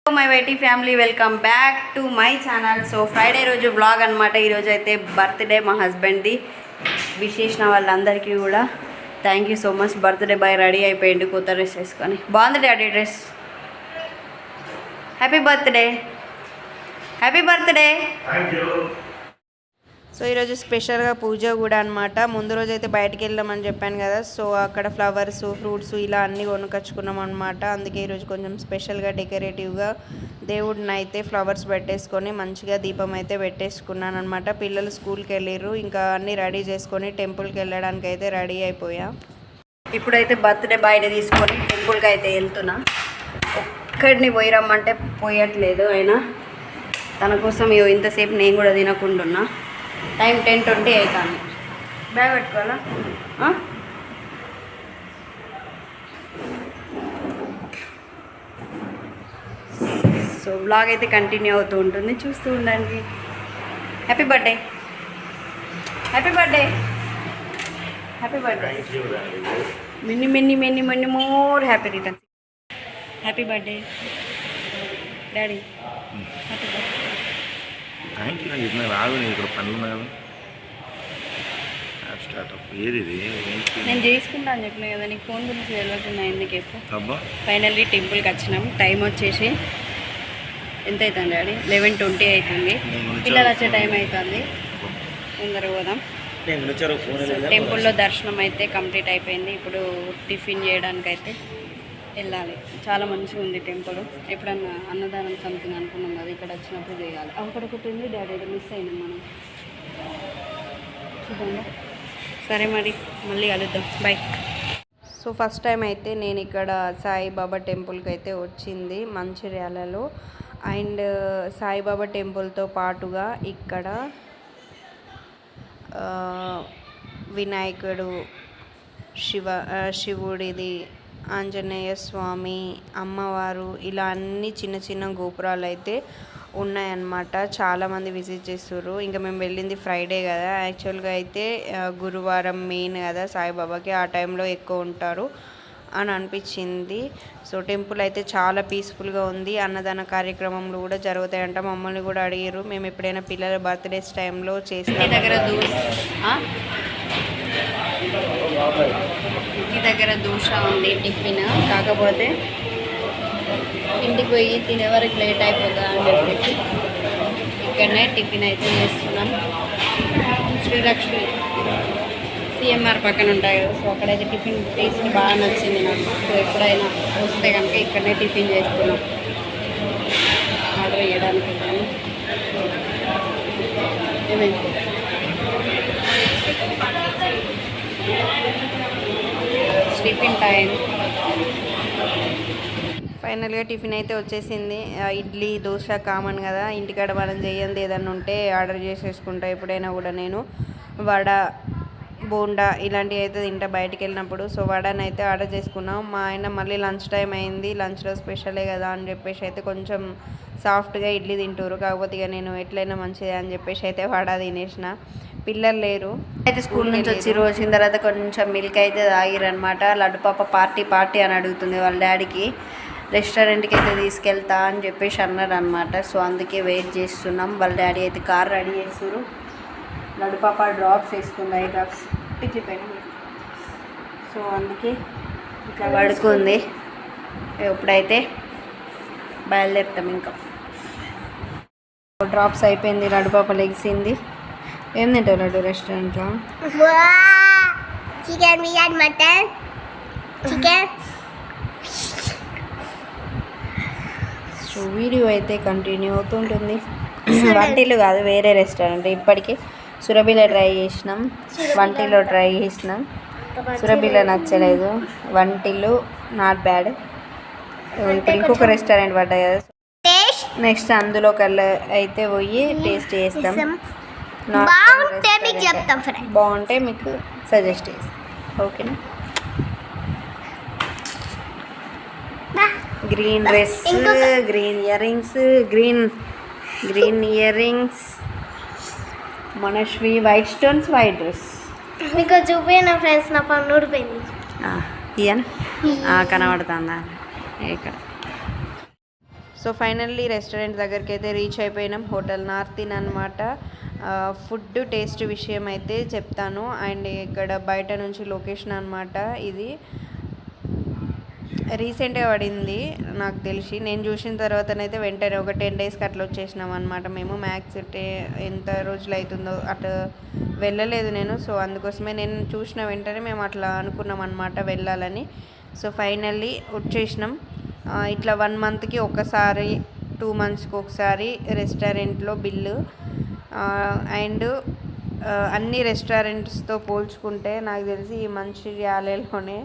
My YT family welcome back to my channel. So Friday రోజు vlog అనమాట. ఈరోజు అయితే బర్త్డే మా హస్బెండ్ది. విష్ చేసిన వాళ్ళందరికీ కూడా thank you so much. Birthday boy ready అయిపోయింది కొత్త డ్రెస్ వేసుకొని. బాగుంది daddy dress. Happy birthday, happy birthday. So ఈరోజు స్పెషల్గా పూజ కూడా అనమాట. ముందు రోజు అయితే బయటికి వెళ్దామని చెప్పాను కదా, సో అక్కడ ఫ్లవర్స్ ఫ్రూట్స్ ఇలా అన్నీ కొనుకొచ్చుకున్నాం అనమాట. అందుకే ఈరోజు కొంచెం స్పెషల్గా డెకరేటివ్గా దేవుడిని అయితే ఫ్లవర్స్ పెట్టేసుకొని మంచిగా దీపం అయితే పెట్టేసుకున్నాను అనమాట. పిల్లలు స్కూల్కి వెళ్ళిర్రు, ఇంకా అన్నీ రెడీ చేసుకొని టెంపుల్కి వెళ్ళడానికి అయితే రెడీ అయిపోయా. ఇప్పుడైతే బర్త్డే బాయ్ని తీసుకొని టెంపుల్కి అయితే వెళ్తున్నా. ఒక్కడిని పోయి రమ్మంటే పోయట్లేదు అయినా తన కోసం ఇంతసేపు నేను కూడా తినకుంటున్నా. టైం 10:20 అవుతుంది. బ్యాగ్ పెట్టుకోవాలా? సో బ్లాగ్ అయితే కంటిన్యూ అవుతూ ఉంటుంది, చూస్తూ ఉండండి. Happy birthday, happy birthday, happy birthday. Many many many many more happy returns. Happy birthday daddy. Happy birthday. Thank you. నాకు ఇట్లా రాదు, నేను ఇక్కడ పనులు ఉన్నాను. స్టార్ట్అప్ ఏది ఇది? నేను చేసుకుంటా అని చెప్పిన కదా, నీకు ఫోన్ గురించి తెలియకుండా ఎందుకు ఎప్పుడు. అబ్బా ఫైనల్లీ టెంపుల్కి వచ్చినాం. టైం వచ్చేసి ఎంత అవుతుంది డాడీ? 11:20 అవుతుంది. పిల్లలు వచ్చే టైం అవుతుంది. తొందరగా పోదాం. టెంపుల్లో దర్శనం అయితే కంప్లీట్ అయిపోయింది. ఇప్పుడు టిఫిన్ చేయడానికి అయితే వెళ్ళాలి. చాలా మంచిగా ఉంది టెంపుల్. ఎప్పుడన్నా అన్నదానం సంథింగ్ అనుకున్నాం కదా, ఇక్కడ వచ్చినప్పుడు చేయాలి. ఒకటి ఉంది డాడీ, ఏదో మిస్ అయినాం మనం. చూద్దాం. సరే మరి మళ్ళీ కలుద్దాం, బాయ్. సో ఫస్ట్ టైం అయితే నేను ఇక్కడ సాయిబాబా టెంపుల్కి అయితే వచ్చింది మంచిర్యాలలో. అండ్ సాయిబాబా టెంపుల్తో పాటుగా ఇక్కడ వినాయకుడు, శివుడిది, ఆంజనేయ స్వామి, అమ్మవారు ఇలా అన్ని చిన్న చిన్న గోపురాలు అయితే ఉన్నాయన్నమాట. చాలామంది విజిట్ చేస్తారు. ఇంకా మేము వెళ్ళింది ఫ్రైడే కదా, యాక్చువల్గా అయితే గురువారం మెయిన్ కదా సాయిబాబాకి, ఆ టైంలో ఎక్కువ ఉంటారు అని అనిపించింది. సో టెంపుల్ అయితే చాలా పీస్ఫుల్గా ఉంది. అన్నదాన కార్యక్రమంలో కూడా జరుగుతాయంట. మమ్మల్ని కూడా అడిగారు, మేము ఎప్పుడైనా పిల్లల బర్త్డేస్ టైంలో చేస్తాం. ఇంటి దగ్గర దోశ ఉంది టిఫిన్, కాకపోతే ఇంటికి పోయి తినే వరకు లేట్ అయిపోతుందా అని చెప్పేసి ఇక్కడనే టిఫిన్ అయితే చేస్తున్నాం. శ్రీలక్ష్మి సిఎంఆర్ పక్కన ఉంటాయి కదా, సో అక్కడైతే టిఫిన్ టేస్ట్ బాగా నచ్చింది నాకు. సో ఎప్పుడైనా వస్తే కనుక ఇక్కడనే టిఫిన్ చేస్తున్నాం. ఆర్డర్ చేయడానికి వెళ్ళాను. ఏమైంది? Tiffin time. ఫైనల్గా టిఫిన్ అయితే వచ్చేసింది. ఇడ్లీ దోశ కామన్ కదా, ఇంటికాడ మనం చేయండి ఏదన్నా ఉంటే ఆర్డర్ చేసేసుకుంటా. ఎప్పుడైనా కూడా నేను వడ, బోండా ఇలాంటివి అయితే తింటా బయటికి వెళ్ళినప్పుడు. సో వడనైతే ఆర్డర్ చేసుకున్నాం. మా ఆయన మళ్ళీ లంచ్ టైం అయింది, లంచ్లో స్పెషలే కదా అని చెప్పేసి అయితే కొంచెం సాఫ్ట్గా ఇడ్లీ తింటారు. కాకపోతే ఇక నేను ఎట్లయినా మంచిదే అని చెప్పేసి అయితే వడ తినేసిన. పిల్లలు లేరు అయితే స్కూల్ నుంచి వచ్చిన తర్వాత కొంచెం మిల్క్ అయితే తాగిరనమాట. లడ్డు పాప పార్టీ అని అడుగుతుంది వాళ్ళ డాడీకి. రెస్టారెంట్కి అయితే తీసుకెళ్తా అని చెప్పేసి అన్నారు అనమాట. సో అందుకే వెయిట్ చేస్తున్నాం. వాళ్ళ డాడీ అయితే కార్ రెడీ చేస్తారు. లడ్డు పాప డ్రాప్స్ వేసుకుంది, ఐ డ్రాప్స్ పిచ్చిపోయింది. సో అందుకే ఇట్లా పడుకుంది. ఇప్పుడైతే బయలుదేరుతాం. ఇంకా డ్రాప్స్ అయిపోయింది, లడ్డు పాప లెగిసింది. ఏం తింటావు లడ్డు రెస్టారెంట్లో? Chicken biryani, mutton, chicken. So video అయితే కంటిన్యూ అవుతుంటుంది. వంటిల్లు కాదు, వేరే రెస్టారెంట్. ఇప్పటికీ సురబిలో ట్రై చేసినాం, వంటిలో ట్రై చేసినాం. సురబిలో నచ్చలేదు, వంటిల్లు నాట్ బ్యాడ్. ఇప్పుడు ఇంకొక రెస్టారెంట్ పడ్డాయి కదా, నెక్స్ట్ అందులో కల్లా అయితే పోయి టేస్ట్ చేస్తాం. బాగుంటే మీకు సజెస్ట్ చేస్తాం, ఓకేనా? Green dress, green earrings, Manaswi white stones, white dress. మీకు చూపిన ఫ్రెండ్స్ నా పన్ను ఊడిపోయింది. ఇయన కనబడుతుందా ఇక్కడ? సో ఫైనల్లీ రెస్టారెంట్ దగ్గరికి అయితే రీచ్ అయిపోయినాం. హోటల్ నార్త్ ఇన్ అనమాట. ఫుడ్ టేస్ట్ విషయం అయితే చెప్తాను. అండ్ ఇక్కడ బయట నుంచి లొకేషన్ అనమాట. ఇది రీసెంట్గా పడింది నాకు తెలిసి. నేను చూసిన తర్వాతనైతే వెంటనే ఒక 10 డేస్కి అట్లా వచ్చేసినాం అనమాట మేము. మ్యాక్స్ ఎంత రోజులు అవుతుందో అటు వెళ్ళలేదు నేను. సో అందుకోసమే నేను చూసిన వెంటనే మేము అట్లా అనుకున్నాం అనమాట వెళ్ళాలని. సో ఫైనల్లీ వచ్చేసినాం. ఇట్లా 1 మంత్కి ఒకసారి 2 మంత్స్కి ఒకసారి రెస్టారెంట్లో బిల్లు. అండ్ అన్ని రెస్టారెంట్స్తో పోల్చుకుంటే నాకు తెలిసి ఈ మంచిర్యాలలోనే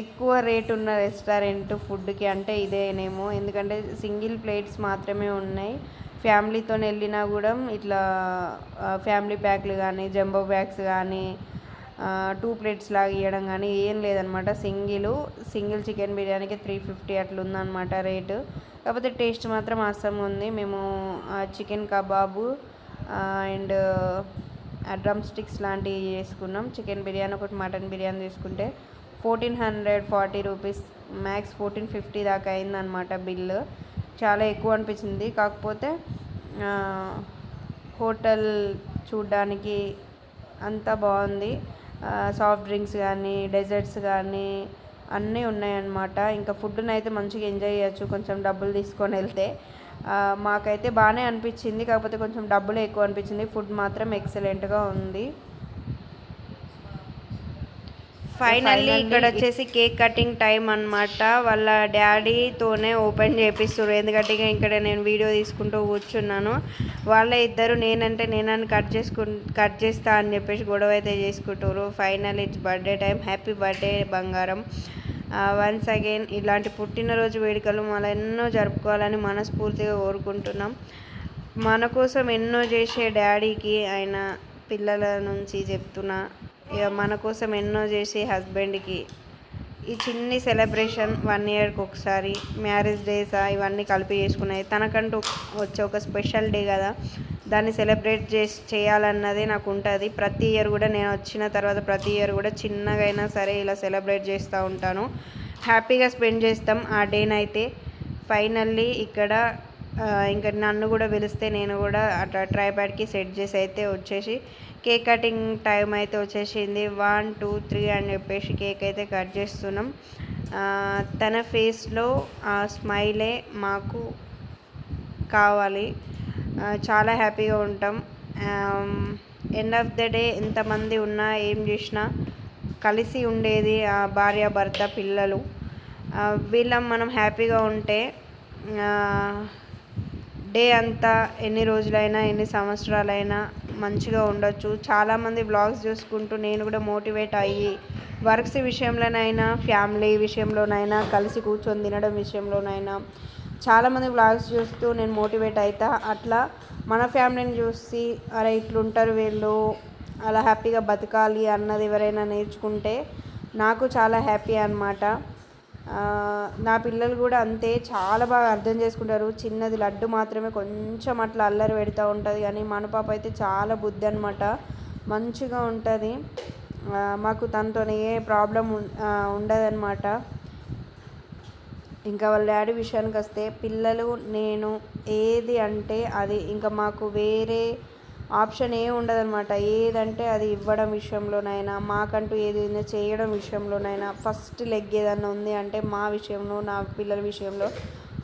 ఎక్కువ రేట్ ఉన్న రెస్టారెంట్ ఫుడ్కి అంటే ఇదేనేమో. ఎందుకంటే సింగిల్ ప్లేట్స్ మాత్రమే ఉన్నాయి. ఫ్యామిలీతో వెళ్ళినా కూడా ఇట్లా ఫ్యామిలీ ప్యాక్లు కానీ జంబో ప్యాక్స్ కానీ 2 ప్లేట్స్ లాగా ఇవ్వడం కానీ ఏం లేదనమాట. సింగిల్ చికెన్ బిర్యానీకి 350 అట్లా ఉందన్నమాట రేటు. కాకపోతే టేస్ట్ మాత్రం అవసరం ఉంది. మేము chicken kebab and drum sticks లాంటివి చేసుకున్నాం. చికెన్ బిర్యానీ ఒకటి, మటన్ బిర్యానీ తీసుకుంటే 1440 రూపీస్, మ్యాక్స్ 1450 దాకా అయిందనమాట బిల్లు. చాలా ఎక్కువ అనిపించింది. కాకపోతే హోటల్ చూడ్డానికి అంతా బాగుంది. సాఫ్ట్ డ్రింక్స్ కానీ డెజర్ట్స్ కానీ అన్నీ ఉన్నాయన్నమాట. ఇంకా ఫుడ్ని అయితే మంచిగా ఎంజాయ్ చేయొచ్చు కొంచెం డబ్బులు తీసుకొని వెళ్తే. మాకైతే బాగానే అనిపించింది. కాకపోతే కొంచెం డబ్బులు ఎక్కువ అనిపించింది. ఫుడ్ మాత్రం ఎక్సలెంట్గా ఉంది. ఫైనల్లీ ఇక్కడ వచ్చేసి కేక్ కటింగ్ టైం అనమాట. వాళ్ళ డాడీతోనే ఓపెన్ చేపిస్తారు. ఎందుకంటే ఇక్కడ నేను వీడియో తీసుకుంటూ కూర్చున్నాను. వాళ్ళ ఇద్దరు నేనని కట్ చేస్తా అని చెప్పేసి గొడవ అయితే చేసుకుంటారు. Final it's birthday time. Happy birthday బంగారం. వన్స్ అగైన్ ఇలాంటి పుట్టినరోజు వేడుకలు మనం ఎన్నో జరుపుకోవాలని మనస్ఫూర్తిగా కోరుకుంటున్నాం. మన కోసం ఎన్నో చేసే డాడీకి ఆయన పిల్లల నుంచి చెప్తున్నా, ఇక మన కోసం ఎన్నో చేసే హస్బెండ్కి ఈ చిన్ని సెలబ్రేషన్ 1 ఇయర్కి ఒకసారి మ్యారేజ్ డేస్ ఇవన్నీ కలిపి చేసుకున్నాయి. తనకంటూ వచ్చే ఒక స్పెషల్ డే కదా, దాన్ని సెలబ్రేట్ చేయాలన్నదే నాకు ఉంటుంది. ప్రతి ఇయర్ కూడా నేను వచ్చిన తర్వాత ప్రతి ఇయర్ కూడా చిన్నగా అయినా సరే ఇలా సెలబ్రేట్ చేస్తూ ఉంటాను. హ్యాపీగా స్పెండ్ చేస్తాం ఆ డేనైతే. ఫైనల్లీ ఇక్కడ ఇంకా నన్ను కూడా పిలిస్తే నేను కూడా అట్లా ట్రైపాడ్కి సెట్ చేసి అయితే వచ్చేసి కేక్ కటింగ్ టైం అయితే వచ్చేసింది. 1 2 3 అని చెప్పేసి కేక్ అయితే కట్ చేస్తున్నాం. తన ఫేస్లో ఆ స్మైలే మాకు కావాలి. చాలా హ్యాపీగా ఉంటాం. ఎండ్ ఆఫ్ ద డే ఎంతమంది ఉన్నా ఏం చేసినా కలిసి ఉండేది భార్య భర్త పిల్లలు. వీళ్ళం మనం హ్యాపీగా ఉంటే డే అంతా ఎన్ని రోజులైనా ఎన్ని సంవత్సరాలైనా మంచిగా ఉండొచ్చు. చాలామంది వ్లాగ్స్ చూసుకుంటూ నేను కూడా మోటివేట్ అయ్యి వర్క్స్ విషయంలోనైనా ఫ్యామిలీ విషయంలోనైనా కలిసి కూర్చొని తినడం విషయంలోనైనా చాలామంది వ్లాగ్స్ చూస్తూ నేను మోటివేట్ అవుతా. అట్లా మన ఫ్యామిలీని చూసి అరే ఇట్లుంటారు వీళ్ళు, అలా హ్యాపీగా బతకాలి అన్నది ఎవరైనా నేర్చుకుంటే నాకు చాలా హ్యాపీ అన్నమాట. నా పిల్లలు కూడా అంతే, చాలా బాగా అర్థం చేసుకుంటారు. చిన్నది లడ్డు మాత్రమే కొంచెం అట్లా అల్లరి పెడతా ఉంటుంది, కానీ మన పాప అయితే చాలా బుద్ధి అనమాట, మంచిగా ఉంటుంది. మాకు తనతో ఏ ప్రాబ్లం ఉండదన్నమాట. ఇంకా వాళ్ళ డాడీ విషయానికి వస్తే పిల్లలు నేను ఏది అంటే అది, ఇంకా మాకు వేరే ఆప్షన్ ఏ ఉండదన్నమాట. ఏదంటే అది ఇవ్వడం విషయంలోనైనా మాకంటూ ఏదైనా చేయడం విషయంలోనైనా ఫస్ట్ లెగ్ ఏదన్నా ఉంది అంటే మా విషయంలో నా పిల్లల విషయంలో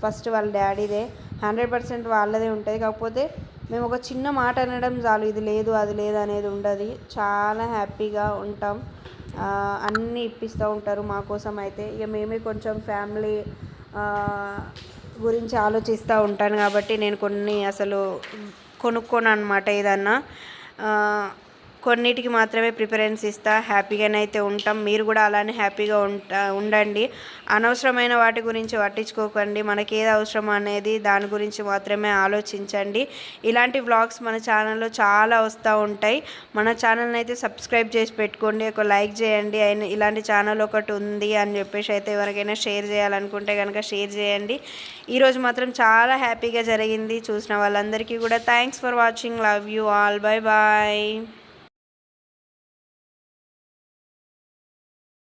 ఫస్ట్ వాళ్ళ డాడీదే, 100% వాళ్ళదే ఉంటుంది. కాకపోతే మేము ఒక చిన్న మాట అనడం చాలు, ఇది లేదు అది లేదు అనేది ఉండదు. చాలా హ్యాపీగా ఉంటాం. అన్నీ ఇప్పిస్తూ ఉంటారు మా కోసం అయితే. ఇక మేమే కొంచెం ఫ్యామిలీ గురించి ఆలోచిస్తూ ఉంటాను కాబట్టి నేను కొన్ని అసలు కొనుక్కోను అనమాట. ఏదన్నా కొన్నిటికి మాత్రమే ప్రిఫరెన్స్ ఇస్తా. హ్యాపీగానైతే ఉంటాం. మీరు కూడా అలానే హ్యాపీగా ఉండండి. అనవసరమైన వాటి గురించి పట్టించుకోకండి. మనకి ఏది అవసరం అనేది దాని గురించి మాత్రమే ఆలోచించండి. ఇలాంటి వ్లాగ్స్ మన ఛానల్లో చాలా వస్తూ ఉంటాయి. మన ఛానల్ని అయితే సబ్స్క్రైబ్ చేసి పెట్టుకోండి, ఒక లైక్ చేయండి. ఇలాంటి ఛానల్ ఒకటి ఉంది అని చెప్పేసి అయితే ఎవరికైనా షేర్ చేయాలనుకుంటే కనుక షేర్ చేయండి. ఈరోజు మాత్రం చాలా హ్యాపీగా జరిగింది. చూసిన వాళ్ళందరికీ కూడా thanks for watching. Love you all. Bye bye.